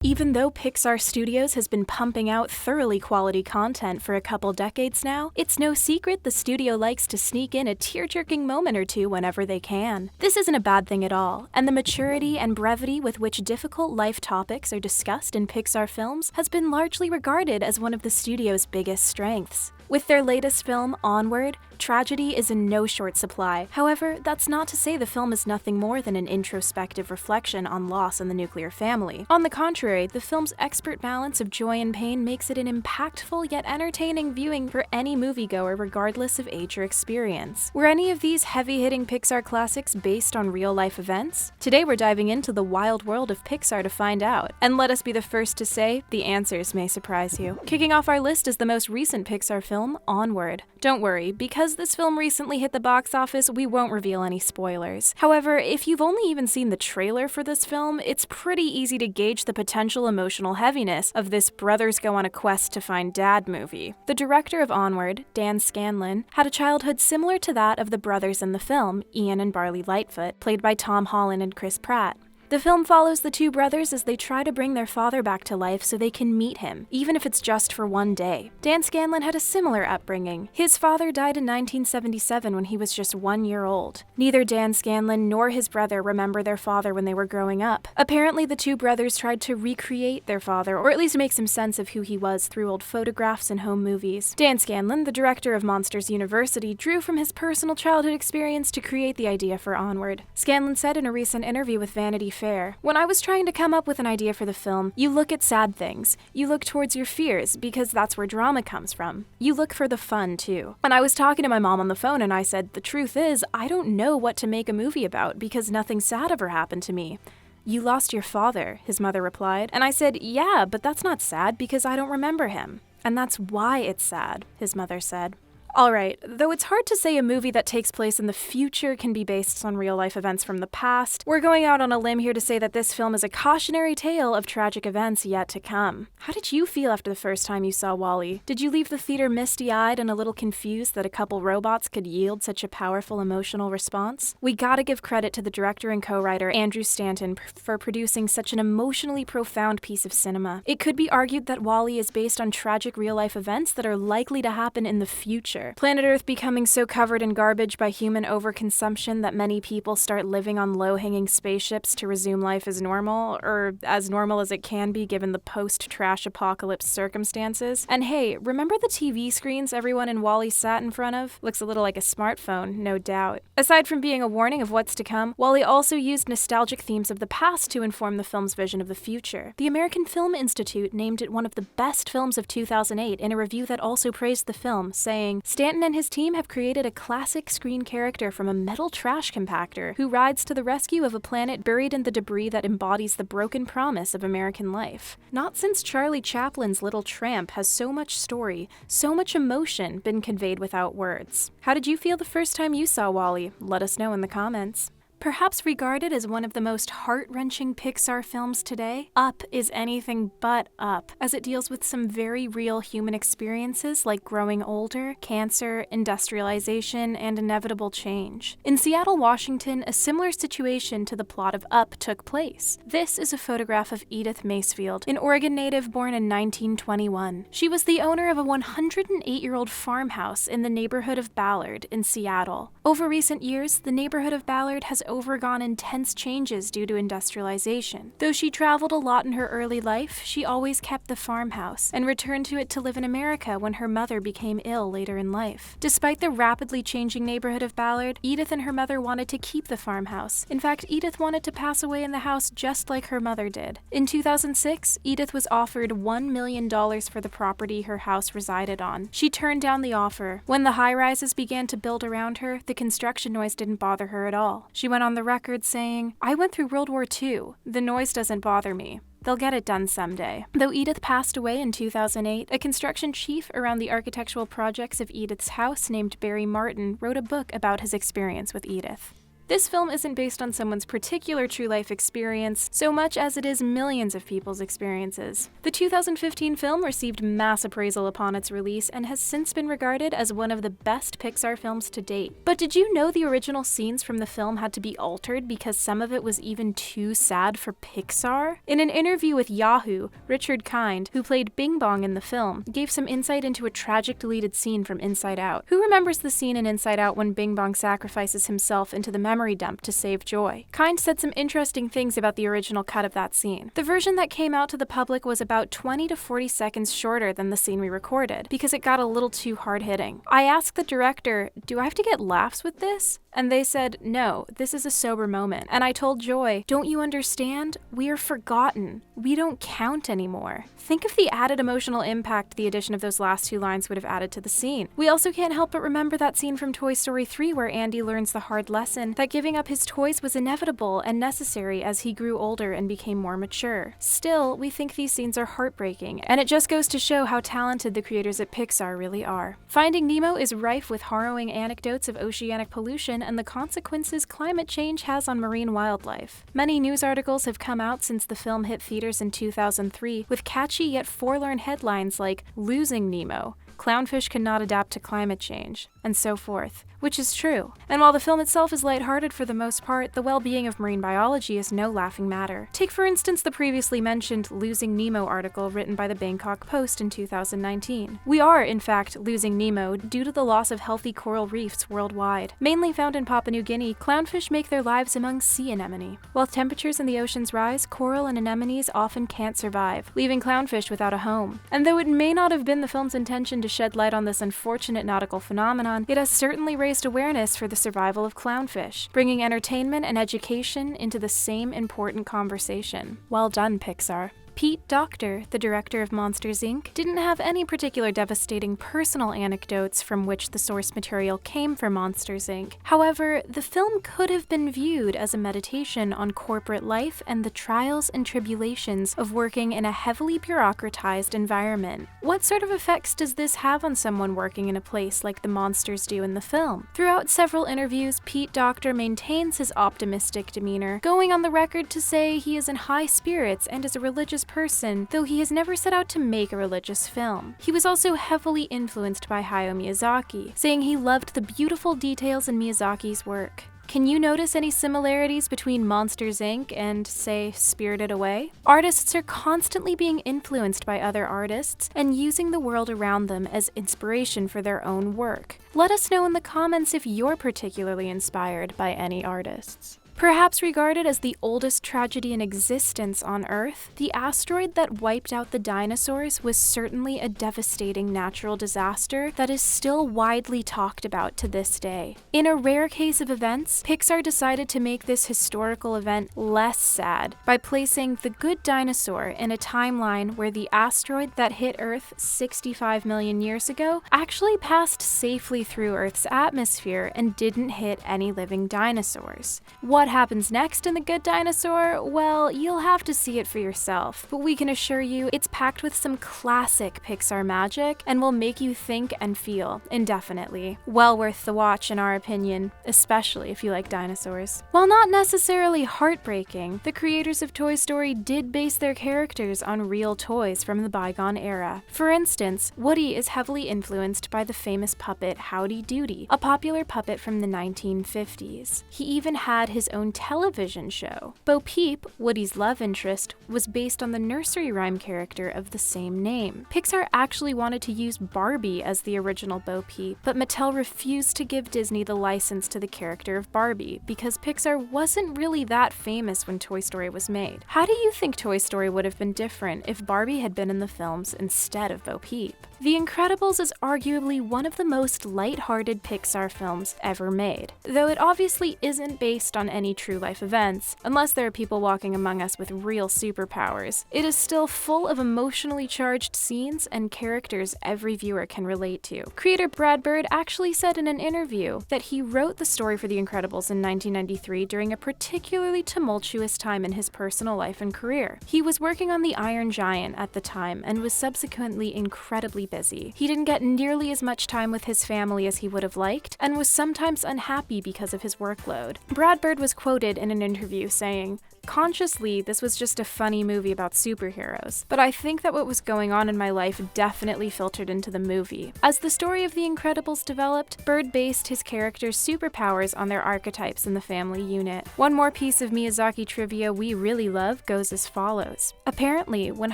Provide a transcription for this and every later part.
Even though Pixar Studios has been pumping out thoroughly quality content for a couple decades now, it's no secret the studio likes to sneak in a tear-jerking moment or two whenever they can. This isn't a bad thing at all, and the maturity and brevity with which difficult life topics are discussed in Pixar films has been largely regarded as one of the studio's biggest strengths. With their latest film, Onward, tragedy is in no short supply. However, that's not to say the film is nothing more than an introspective reflection on loss in the nuclear family. On the contrary, the film's expert balance of joy and pain makes it an impactful yet entertaining viewing for any moviegoer regardless of age or experience. Were any of these heavy-hitting Pixar classics based on real-life events? Today we're diving into the wild world of Pixar to find out. And let us be the first to say, the answers may surprise you. Kicking off our list is the most recent Pixar film, Onward. Don't worry, because this film recently hit the box office, we won't reveal any spoilers. However, if you've only even seen the trailer for this film, it's pretty easy to gauge the potential emotional heaviness of this brothers go on a quest to find dad movie. The director of Onward, Dan Scanlon, had a childhood similar to that of the brothers in the film, Ian and Barley Lightfoot, played by Tom Holland and Chris Pratt. The film follows the two brothers as they try to bring their father back to life so they can meet him, even if it's just for one day. Dan Scanlon had a similar upbringing. His father died in 1977 when he was just 1 year old. Neither Dan Scanlon nor his brother remember their father when they were growing up. Apparently, the two brothers tried to recreate their father, or at least make some sense of who he was through old photographs and home movies. Dan Scanlon, the director of Monsters University, drew from his personal childhood experience to create the idea for Onward. Scanlon said in a recent interview with Vanity Fair, "When I was trying to come up with an idea for the film, you look at sad things. You look towards your fears, because that's where drama comes from. You look for the fun, too." And I was talking to my mom on the phone and I said, "The truth is, I don't know what to make a movie about because nothing sad ever happened to me." "You lost your father," his mother replied. And I said, "Yeah, but that's not sad because I don't remember him." "And that's why it's sad," his mother said. Alright, though it's hard to say a movie that takes place in the future can be based on real-life events from the past, we're going out on a limb here to say that this film is a cautionary tale of tragic events yet to come. How did you feel after the first time you saw WALL-E? Did you leave the theater misty-eyed and a little confused that a couple robots could yield such a powerful emotional response? We gotta give credit to the director and co-writer Andrew Stanton for producing such an emotionally profound piece of cinema. It could be argued that WALL-E is based on tragic real-life events that are likely to happen in the future. Planet Earth becoming so covered in garbage by human overconsumption that many people start living on low-hanging spaceships to resume life as normal, or as normal as it can be given the post-trash apocalypse circumstances. And hey, remember the TV screens everyone in WALL-E sat in front of? Looks a little like a smartphone, no doubt. Aside from being a warning of what's to come, WALL-E also used nostalgic themes of the past to inform the film's vision of the future. The American Film Institute named it one of the best films of 2008 in a review that also praised the film, saying, "Stanton and his team have created a classic screen character from a metal trash compactor who rides to the rescue of a planet buried in the debris that embodies the broken promise of American life. Not since Charlie Chaplin's Little Tramp has so much story, so much emotion been conveyed without words." How did you feel the first time you saw WALL-E? Let us know in the comments. Perhaps regarded as one of the most heart-wrenching Pixar films today, Up is anything but Up, as it deals with some very real human experiences like growing older, cancer, industrialization, and inevitable change. In Seattle, Washington, a similar situation to the plot of Up took place. This is a photograph of Edith Macefield, an Oregon native born in 1921. She was the owner of a 108-year-old farmhouse in the neighborhood of Ballard in Seattle. Over recent years, the neighborhood of Ballard has overgone intense changes due to industrialization. Though she traveled a lot in her early life, she always kept the farmhouse and returned to it to live in America when her mother became ill later in life. Despite the rapidly changing neighborhood of Ballard, Edith and her mother wanted to keep the farmhouse. In fact, Edith wanted to pass away in the house just like her mother did. In 2006, Edith was offered $1 million for the property her house resided on. She turned down the offer. When the high-rises began to build around her, the construction noise didn't bother her at all. She went on the record saying, "I went through World War II. The noise doesn't bother me. They'll get it done someday." Though Edith passed away in 2008, a construction chief around the architectural projects of Edith's house named Barry Martin wrote a book about his experience with Edith. This film isn't based on someone's particular true-life experience so much as it is millions of people's experiences. The 2015 film received mass appraisal upon its release and has since been regarded as one of the best Pixar films to date. But did you know the original scenes from the film had to be altered because some of it was even too sad for Pixar? In an interview with Yahoo, Richard Kind, who played Bing Bong in the film, gave some insight into a tragic deleted scene from Inside Out. Who remembers the scene in Inside Out when Bing Bong sacrifices himself into the memory dump to save Joy? Kind said some interesting things about the original cut of that scene. The version that came out to the public was about 20 to 40 seconds shorter than the scene we recorded, because it got a little too hard-hitting. I asked the director, "Do I have to get laughs with this?" And they said, "No, this is a sober moment." And I told Joy, "Don't you understand? We are forgotten. We don't count anymore." Think of the added emotional impact the addition of those last two lines would have added to the scene. We also can't help but remember that scene from Toy Story 3 where Andy learns the hard lesson that giving up his toys was inevitable and necessary as he grew older and became more mature. Still, we think these scenes are heartbreaking, and it just goes to show how talented the creators at Pixar really are. Finding Nemo is rife with harrowing anecdotes of oceanic pollution and the consequences climate change has on marine wildlife. Many news articles have come out since the film hit theaters in 2003 with catchy yet forlorn headlines like "Losing Nemo," "Clownfish cannot adapt to climate change," and so forth, which is true. And while the film itself is lighthearted for the most part, the well-being of marine biology is no laughing matter. Take for instance the previously mentioned "Losing Nemo" article written by the Bangkok Post in 2019. We are, in fact, losing Nemo due to the loss of healthy coral reefs worldwide. Mainly found in Papua New Guinea, clownfish make their lives among sea anemone. While temperatures in the oceans rise, coral and anemones often can't survive, leaving clownfish without a home. And though it may not have been the film's intention to shed light on this unfortunate nautical phenomenon, it has certainly raised awareness for the survival of clownfish, bringing entertainment and education into the same important conversation. Well done, Pixar. Pete Docter, the director of Monsters, Inc., didn't have any particular devastating personal anecdotes from which the source material came for Monsters, Inc. However, the film could have been viewed as a meditation on corporate life and the trials and tribulations of working in a heavily bureaucratized environment. What sort of effects does this have on someone working in a place like the monsters do in the film? Throughout several interviews, Pete Docter maintains his optimistic demeanor, going on the record to say he is in high spirits and is a religious person, though he has never set out to make a religious film. He was also heavily influenced by Hayao Miyazaki, saying he loved the beautiful details in Miyazaki's work. Can you notice any similarities between Monsters, Inc. and, say, Spirited Away? Artists are constantly being influenced by other artists and using the world around them as inspiration for their own work. Let us know in the comments if you're particularly inspired by any artists. Perhaps regarded as the oldest tragedy in existence on Earth, the asteroid that wiped out the dinosaurs was certainly a devastating natural disaster that is still widely talked about to this day. In a rare case of events, Pixar decided to make this historical event less sad by placing the Good Dinosaur in a timeline where the asteroid that hit Earth 65 million years ago actually passed safely through Earth's atmosphere and didn't hit any living dinosaurs. What happens next in The Good Dinosaur? Well, you'll have to see it for yourself, but we can assure you it's packed with some classic Pixar magic and will make you think and feel indefinitely. Well worth the watch in our opinion, especially if you like dinosaurs. While not necessarily heartbreaking, the creators of Toy Story did base their characters on real toys from the bygone era. For instance, Woody is heavily influenced by the famous puppet Howdy Doody, a popular puppet from the 1950s. He even had his own television show. Bo Peep, Woody's love interest, was based on the nursery rhyme character of the same name. Pixar actually wanted to use Barbie as the original Bo Peep, but Mattel refused to give Disney the license to the character of Barbie because Pixar wasn't really that famous when Toy Story was made. How do you think Toy Story would have been different if Barbie had been in the films instead of Bo Peep? The Incredibles is arguably one of the most light-hearted Pixar films ever made. Though it obviously isn't based on any any true-life events, unless there are people walking among us with real superpowers. It is still full of emotionally charged scenes and characters every viewer can relate to. Creator Brad Bird actually said in an interview that he wrote the story for The Incredibles in 1993 during a particularly tumultuous time in his personal life and career. He was working on The Iron Giant at the time and was subsequently incredibly busy. He didn't get nearly as much time with his family as he would have liked, and was sometimes unhappy because of his workload. Brad Bird was quoted in an interview saying, "Consciously, this was just a funny movie about superheroes, but I think that what was going on in my life definitely filtered into the movie." As the story of The Incredibles developed, Bird based his characters' superpowers on their archetypes in the family unit. One more piece of Miyazaki trivia we really love goes as follows. Apparently, when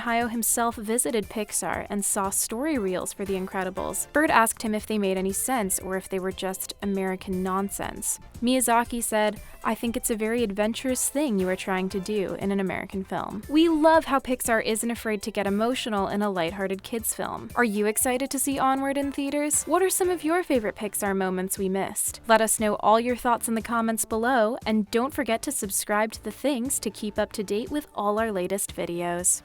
Hayao himself visited Pixar and saw story reels for The Incredibles, Bird asked him if they made any sense or if they were just American nonsense. Miyazaki said, "I think it's a very adventurous thing you are trying to do in an American film." We love how Pixar isn't afraid to get emotional in a lighthearted kids film. Are you excited to see Onward in theaters? What are some of your favorite Pixar moments we missed? Let us know all your thoughts in the comments below, and don't forget to subscribe to The Things to keep up to date with all our latest videos.